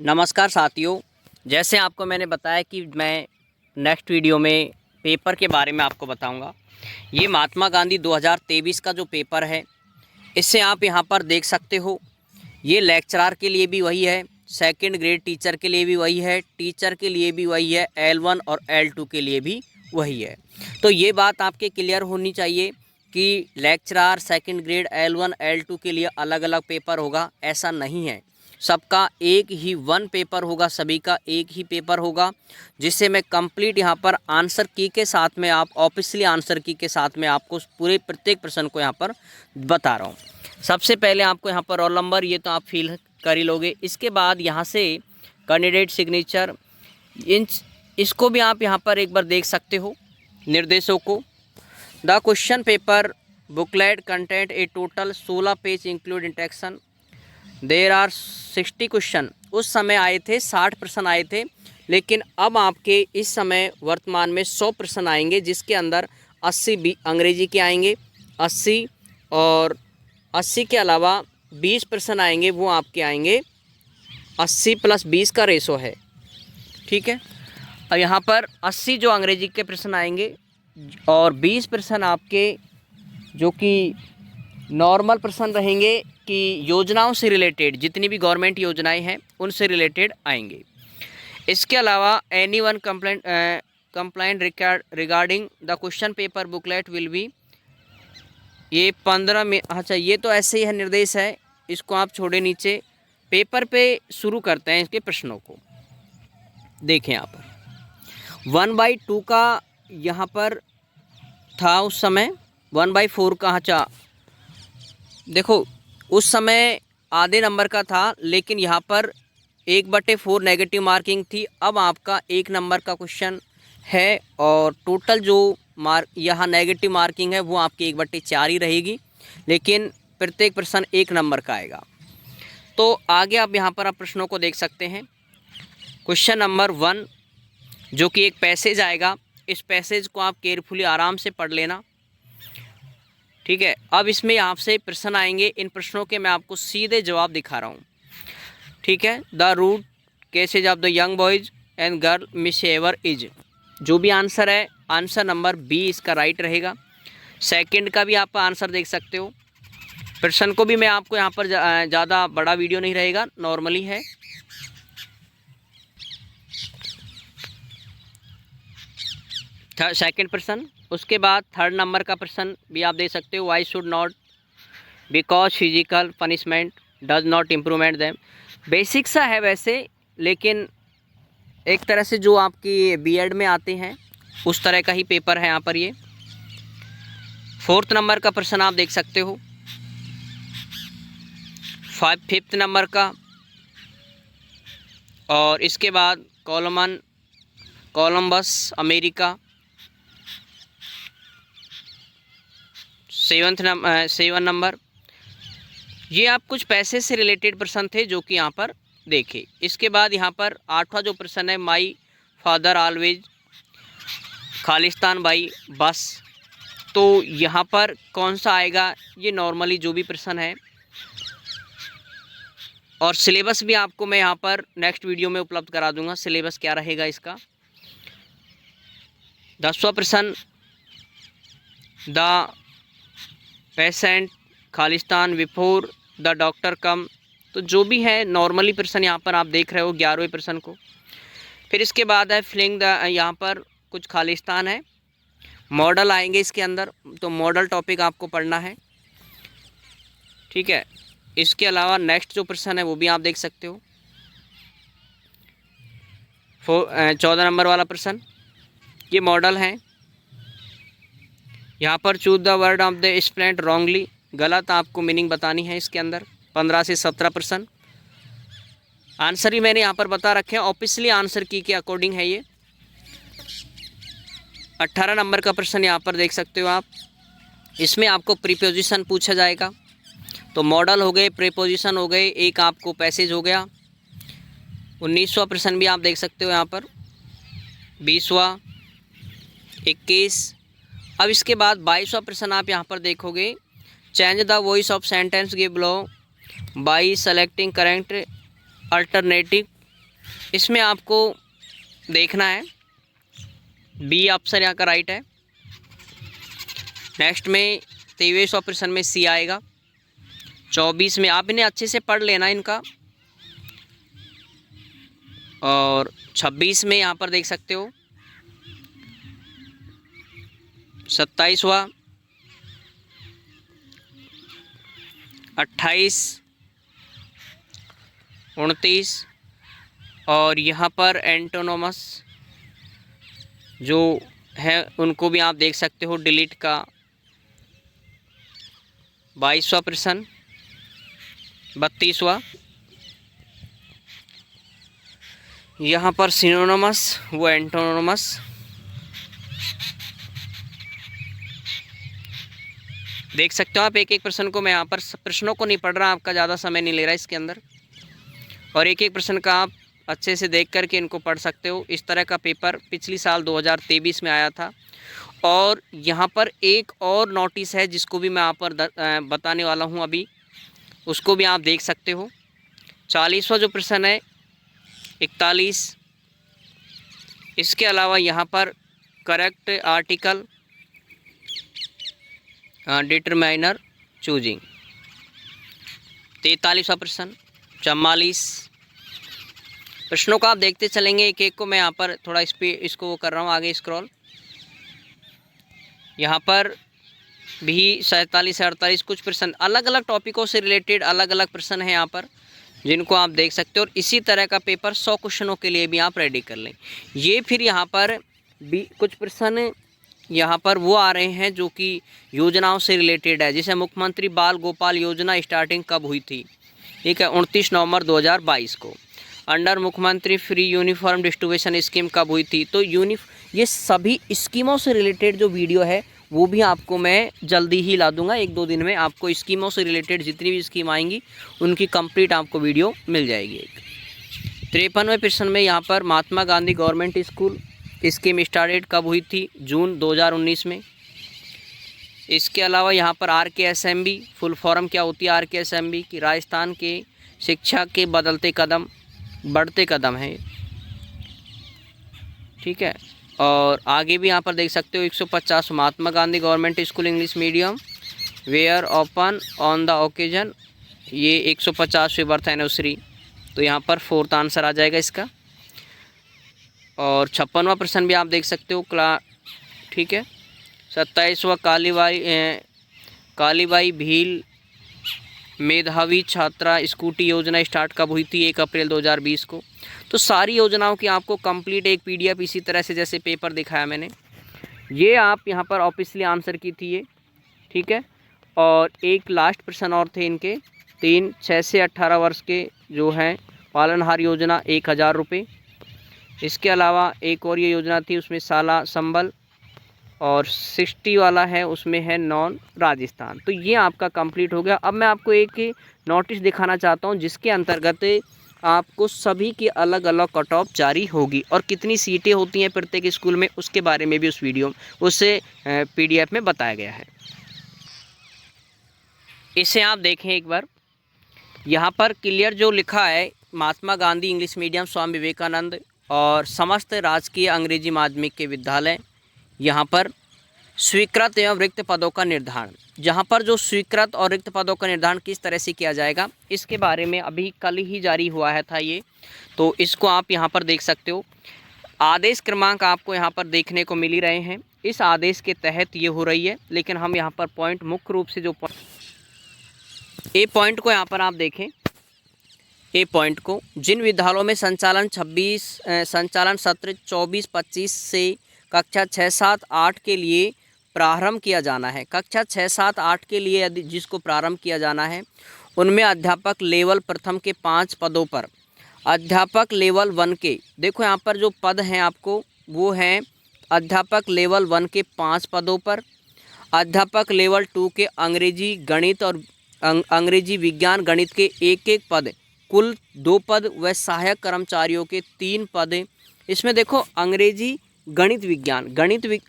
नमस्कार साथियों, जैसे आपको मैंने बताया कि मैं नेक्स्ट वीडियो में पेपर के बारे में आपको बताऊंगा। ये महात्मा गांधी 2023 का जो पेपर है, इससे आप यहां पर देख सकते हो। ये लेक्चरर के लिए भी वही है, सेकंड ग्रेड टीचर के लिए भी वही है, टीचर के लिए भी वही है, L1 और L2 के लिए भी वही है। तो ये बात आपके क्लियर होनी चाहिए कि lecturer second grade L1 L2 के लिए अलग अलग पेपर होगा, ऐसा नहीं है। सबका एक ही वन पेपर होगा, सभी का एक ही पेपर होगा, जिससे मैं कंप्लीट यहाँ पर आंसर की के साथ में आप ऑफिशियली आंसर की के साथ में आपको पूरे प्रत्येक प्रश्न को यहाँ पर बता रहा हूँ। सबसे पहले आपको यहाँ पर रोल नंबर ये तो आप फिल कर ही लोगे। इसके बाद यहाँ से कैंडिडेट सिग्नेचर, इसको भी आप यहाँ पर एक बार देख सकते हो निर्देशों को। The question paper booklet content a total 16 page include इंटेक्शन। There are 60 question. उस समय आए थे 60 प्रश्न आए थे, लेकिन अब आपके इस समय वर्तमान में 100 प्रश्न आएंगे, जिसके अंदर 80 अंग्रेजी के आएंगे, 80 और 80 के अलावा 20 प्रश्न आएंगे, वो आपके आएंगे 80 + 20 का रेशो है, ठीक है। और यहाँ पर 80 जो अंग्रेजी के प्रश्न आएंगे और 20 प्रश्न आपके जो कि नॉर्मल प्रश्न रहेंगे कि योजनाओं से रिलेटेड, जितनी भी गवर्नमेंट योजनाएं हैं उनसे रिलेटेड आएंगे। इसके अलावा any one complaint regarding the question paper booklet will be, ये 15 में, अच्छा ये तो ऐसे ही है, निर्देश है, इसको आप छोड़े नीचे। पेपर पे शुरू करते हैं इसके प्रश्नों को। देखें यहाँ पर 1/2 का यहाँ पर था उस समय, 1/4 का, अच्छा देखो उस समय आधे नंबर का था, लेकिन यहाँ पर 1/4 नेगेटिव मार्किंग थी। अब आपका 1 नंबर का क्वेश्चन है और टोटल जो मार्क यहाँ नेगेटिव मार्किंग है वो आपकी 1/4 ही रहेगी, लेकिन प्रत्येक प्रश्न 1 नंबर का आएगा। तो आगे आप यहाँ पर आप प्रश्नों को देख सकते हैं। क्वेश्चन नंबर 1 जो कि एक पैसेज आएगा, इस पैसेज को आप केयरफुली आराम से पढ़ लेना, ठीक है। अब इसमें आपसे प्रश्न आएंगे, इन प्रश्नों के मैं आपको सीधे जवाब दिखा रहा हूँ, ठीक है। The root causes of the young boys and girl miss ever is, जो भी आंसर है, आंसर नंबर बी इसका राइट रहेगा। सेकंड का भी आप आंसर देख सकते हो। प्रश्न को भी मैं आपको यहाँ पर ज़्यादा बड़ा वीडियो नहीं रहेगा, नॉर्मली है। सेकंड प्रश्न, उसके बाद 3rd नंबर का प्रश्न भी आप दे सकते हो। Why should not because physical punishment does not improvement them. Basic सा है वैसे, लेकिन एक तरह से जो आपकी बीएड में आते हैं उस तरह का ही पेपर है यहाँ पर ये। 4th नंबर का प्रश्न आप देख सकते हो। 5th नंबर का, और इसके बाद कोलंबस अमेरिका। 7 नंबर, ये आप कुछ पैसे से रिलेटेड प्रश्न थे जो कि यहाँ पर देखे। इसके बाद यहाँ पर 8वां जो प्रश्न है, my father always Khalistan by bus. तो यहाँ पर कौन सा आएगा, ये नॉर्मली जो भी प्रश्न है, और सिलेबस भी आपको मैं यहाँ पर नेक्स्ट वीडियो में उपलब्ध करा दूंगा, सिलेबस क्या रहेगा इसका। 10वां प्रश्न, द पेशेंट खालिस्तान बिफोर द डॉक्टर कम। तो जो भी है नॉर्मली प्रश्न यहाँ पर आप देख रहे हो 11वें प्रश्न को। फिर इसके बाद है फिलिंग द, यहाँ पर कुछ खालिस्तान है, मॉडल आएंगे इसके अंदर, तो मॉडल टॉपिक आपको पढ़ना है, ठीक है। इसके अलावा नेक्स्ट जो प्रश्न है वो भी आप देख सकते हो। 14 नंबर वाला प्रश्न, ये मॉडल है। यहाँ पर choose the word of the spelt wrongly, गलत आपको मीनिंग बतानी है इसके अंदर। 15 से 17 प्रश्न, आंसर भी मैंने यहाँ पर बता रखे हैं, ऑफिशियली आंसर की के अकॉर्डिंग है ये। 18 नंबर का प्रश्न यहाँ पर देख सकते हो आप। इसमें आपको प्रीपोजिशन पूछा जाएगा, तो मॉडल हो गए, प्रीपोजिशन हो गए, एक आपको पैसेज हो गया। 19वां प्रश्न भी आप देख सकते हो यहाँ पर, 20वां, 21। अब इसके बाद 22वां प्रश्न आप यहाँ पर देखोगे, change the voice of sentence give below by selecting correct alternative इसमें आपको देखना है, बी ऑप्शन यहाँ का राइट है। नेक्स्ट में 23 ऑप्शन में सी आएगा। 24 में आप इन्हें अच्छे से पढ़ लेना इनका। और 26 में यहाँ पर देख सकते हो 27वां, 28, 29 और यहाँ पर एंटोनोमस जो है उनको भी आप देख सकते हो डिलीट का 22वां प्रश्न, 32वां। यहाँ पर सिनोनिमस वो एंटोनोमस। देख सकते हो आप एक एक प्रश्न को, मैं यहाँ पर प्रश्नों को नहीं पढ़ रहा, आपका ज़्यादा समय नहीं ले रहा इसके अंदर, और एक एक प्रश्न का आप अच्छे से देख करके इनको पढ़ सकते हो। इस तरह का पेपर पिछली साल 2023 में आया था। और यहाँ पर एक और नोटिस है जिसको भी मैं यहाँ पर बताने वाला हूँ अभी, उसको भी आप देख सकते हो। 40वां जो प्रश्न है 41। इसके अलावा यहाँ पर करेक्ट आर्टिकल डिटरमाइनर चूजिंग 43वां प्रश्न। 44 प्रश्नों को आप देखते चलेंगे एक एक को, मैं यहाँ पर थोड़ा इसको कर रहा हूँ आगे स्क्रॉल। यहाँ पर भी 47 48 कुछ प्रश्न अलग अलग टॉपिकों से रिलेटेड अलग अलग प्रश्न हैं यहाँ पर, जिनको आप देख सकते हो। और इसी तरह का पेपर 100 क्वेश्चनों के लिए भी आप रेडी कर लें। ये फिर यहाँ पर भी कुछ प्रश्न यहाँ पर वो आ रहे हैं जो कि योजनाओं से रिलेटेड है, जैसे मुख्यमंत्री बाल गोपाल योजना स्टार्टिंग कब हुई थी, ठीक है, 29 नवंबर 2022 को। अंडर मुख्यमंत्री फ्री यूनिफॉर्म डिस्ट्रीब्यूशन स्कीम कब हुई थी। तो ये सभी स्कीमों से रिलेटेड जो वीडियो है वो भी आपको मैं जल्दी ही ला दूंगा, 1-2 दिन में आपको स्कीमों से रिलेटेड जितनी भी स्कीम आएंगी उनकी कंप्लीट आपको वीडियो मिल जाएगी। 53वें प्रश्न में यहाँ पर Mahatma Gandhi government school scheme started कब हुई थी, जून 2019 में। इसके अलावा यहाँ पर RKSMB फुल फॉर्म क्या होती है RKSMB की, राजस्थान के शिक्षा के बढ़ते कदम है, ठीक है। और आगे भी यहाँ पर देख सकते हो 150 Mahatma Gandhi government school English medium were open on the occasion, ये 150वीं बर्थ एनिवर्सरी, तो यहाँ पर 4th आंसर आ जाएगा इसका। और 56वां प्रश्न भी आप देख सकते हो ठीक है। 27वां कालीबाई भील मेधावी छात्रा स्कूटी योजना स्टार्ट कब हुई थी, 1 अप्रैल 2020 को। तो सारी योजनाओं की आपको कंप्लीट एक PDF इसी तरह से जैसे पेपर दिखाया मैंने, ये आप यहाँ पर ऑफिशियली आंसर की थी ये, ठीक है। और एक लास्ट प्रश्न और थे इनके 3 6 से 18 वर्ष के जो हैं पालनहार योजना 1000 रुपये। इसके अलावा एक और ये योजना थी उसमें साला संबल, और 60 वाला है उसमें है नॉन राजस्थान। तो ये आपका कंप्लीट हो गया। अब मैं आपको एक नोटिस दिखाना चाहता हूँ जिसके अंतर्गत आपको सभी की अलग अलग कट ऑफ जारी होगी और कितनी सीटें होती हैं प्रत्येक स्कूल में, उसके बारे में भी उस PDF में बताया गया है। इसे आप देखें एक बार, यहाँ पर क्लियर जो लिखा है महात्मा गांधी इंग्लिश मीडियम स्वामी विवेकानंद और समस्त राजकीय अंग्रेजी माध्यमिक के विद्यालय, यहाँ पर स्वीकृत एवं रिक्त पदों का निर्धारण, जहाँ पर जो स्वीकृत और रिक्त पदों का निर्धारण किस तरह से किया जाएगा इसके बारे में अभी कल ही जारी हुआ है था ये, तो इसको आप यहाँ पर देख सकते हो। आदेश क्रमांक आपको यहाँ पर देखने को मिल ही रहे हैं, इस आदेश के तहत ये हो रही है। लेकिन हम यहाँ पर पॉइंट मुख्य रूप से जो पॉइंट को यहाँ पर आप देखें, पॉइंट को जिन विद्यालयों में संचालन सत्र 24-25 से कक्षा 6-7-8 के लिए प्रारंभ किया जाना है, कक्षा 6-7-8 के लिए यदि जिसको प्रारंभ किया जाना है उनमें अध्यापक लेवल प्रथम के 5 पदों पर, अध्यापक लेवल 1 के, देखो यहाँ पर जो पद हैं आपको वो हैं अध्यापक लेवल 1 के 5 पदों पर, अध्यापक लेवल 2 के अंग्रेजी गणित और अंग्रेजी विज्ञान गणित के 1-1 पद, कुल 2 पद व सहायक कर्मचारियों के 3 पद। इसमें देखो अंग्रेजी गणित विज्ञान,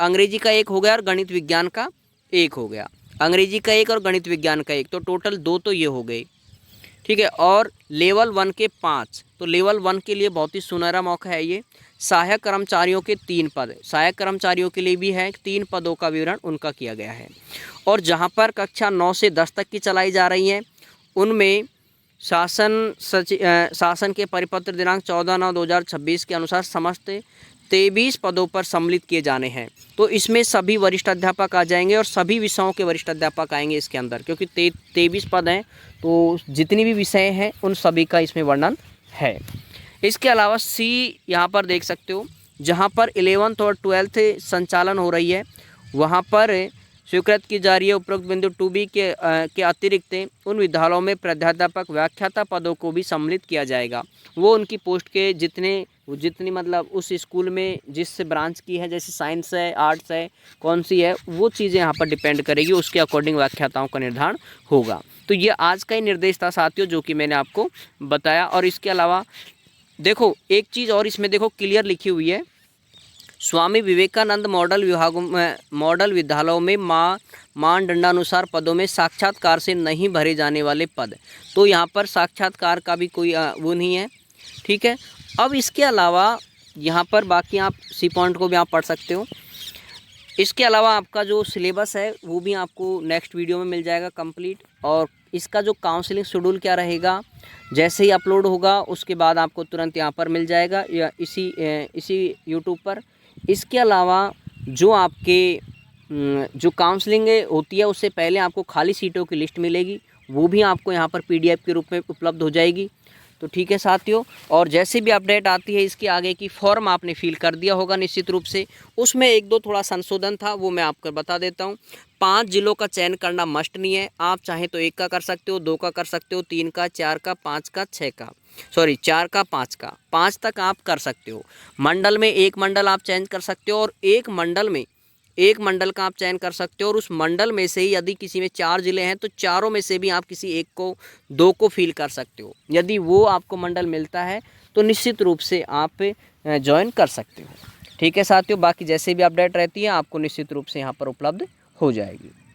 अंग्रेजी का 1 हो गया और गणित विज्ञान का 1 हो गया, अंग्रेजी का 1 और गणित विज्ञान का 1, तो टोटल 2 तो ये हो गए, ठीक है। और लेवल 1 के 5, तो लेवल 1 के लिए बहुत ही सुनहरा मौका है ये। सहायक कर्मचारियों के 3 पद, सहायक कर्मचारियों के लिए भी है, 3 पदों का विवरण उनका किया गया है। और जहाँ पर कक्षा 9 से 10 तक की चलाई जा रही है उनमें शासन के परिपत्र दिनांक 14/9/2026 के अनुसार समस्त 23 पदों पर सम्मिलित किए जाने हैं। तो इसमें सभी वरिष्ठ अध्यापक आ जाएंगे और सभी विषयों के वरिष्ठ अध्यापक आएंगे इसके अंदर, क्योंकि 23 पद हैं तो जितनी भी विषय हैं उन सभी का इसमें वर्णन है। इसके अलावा सी यहाँ पर देख सकते हो, जहाँ पर 11th और 12th संचालन हो रही है वहाँ पर स्वीकृत की जा रही है उपरोक्त बिंदु 2B के अतिरिक्त उन विद्यालयों में प्राध्यापक व्याख्याता पदों को भी सम्मिलित किया जाएगा। वो उनकी पोस्ट के जितनी मतलब उस स्कूल में जिस ब्रांच की है, जैसे साइंस है, आर्ट्स है, कौन सी है, वो चीज़ें यहाँ पर डिपेंड करेगी, उसके अकॉर्डिंग व्याख्याताओं का निर्धारण होगा। तो ये आज का ही निर्देश था साथियों जो कि मैंने आपको बताया। और इसके अलावा देखो एक चीज़ और इसमें देखो क्लियर लिखी हुई है, स्वामी विवेकानंद मॉडल विद्यालयों में मानदंडानुसार पदों में साक्षात्कार से नहीं भरे जाने वाले पद। तो यहाँ पर साक्षात्कार का भी कोई वो नहीं है, ठीक है। अब इसके अलावा यहाँ पर बाकी आप सी पॉइंट को भी आप पढ़ सकते हो। इसके अलावा आपका जो सिलेबस है वो भी आपको नेक्स्ट वीडियो में मिल जाएगा कंप्लीट। और इसका जो काउंसलिंग शेड्यूल क्या रहेगा, जैसे ही अपलोड होगा उसके बाद आपको तुरंत यहाँ पर मिल जाएगा या इसी यूट्यूब पर। इसके अलावा जो आपके जो काउंसलिंग होती है उससे पहले आपको खाली सीटों की लिस्ट मिलेगी, वो भी आपको यहाँ पर PDF के रूप में उपलब्ध हो जाएगी। तो ठीक है साथियों, और जैसे भी अपडेट आती है इसके आगे की फॉर्म आपने फिल कर दिया होगा निश्चित रूप से, उसमें 1-2 थोड़ा संशोधन था वो मैं आपको बता देता हूँ। 5 जिलों का चयन करना मस्ट नहीं है, आप चाहे तो 1 का कर सकते हो, 2 का कर सकते हो, 3 का, 4 का, 5 का, 6 का, 4 का, 5 का, 5 तक आप कर सकते हो। मंडल में 1 मंडल आप चेंज कर सकते हो और एक मंडल का आप चयन कर सकते हो। और उस मंडल में से ही यदि किसी में 4 जिले हैं तो चारों में से भी आप किसी 1 को, 2 को फिल कर सकते हो। यदि वो आपको मंडल मिलता है तो निश्चित रूप से आप ज्वाइन कर सकते हो। ठीक है साथियों, बाकी जैसे भी अपडेट रहती है आपको निश्चित रूप से यहाँ पर उपलब्ध हो जाएगी।